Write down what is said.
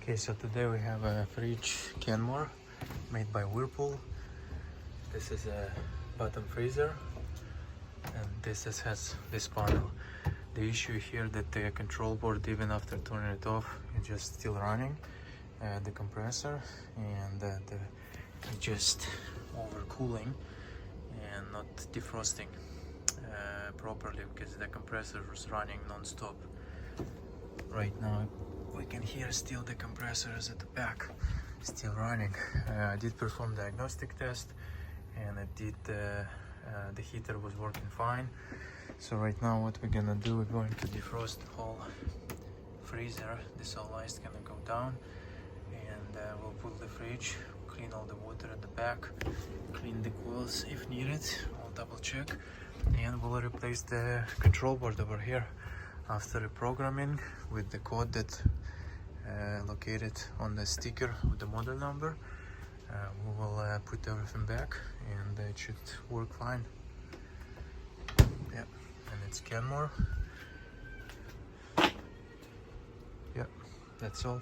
Okay, so today we have a fridge Kenmore made by Whirlpool. This is a bottom freezer, and has this panel. The issue here that the control board, even after turning it off, is just still running. The compressor and it's just overcooling and not defrosting properly because the compressor was running non-stop. Right now we can hear still the compressor is at the back, still running. I did perform diagnostic test and it did the heater was working fine. So right now what we're gonna do, we're going to defrost the whole freezer. This all ice gonna go down, and we'll pull the fridge, clean all the water at the back, clean the coils if needed. I'll double check, and we'll replace the control board over here after reprogramming with the code that located on the sticker with the model number. We will put everything back and it should work fine. Yeah, and it's Kenmore. Yeah, that's all.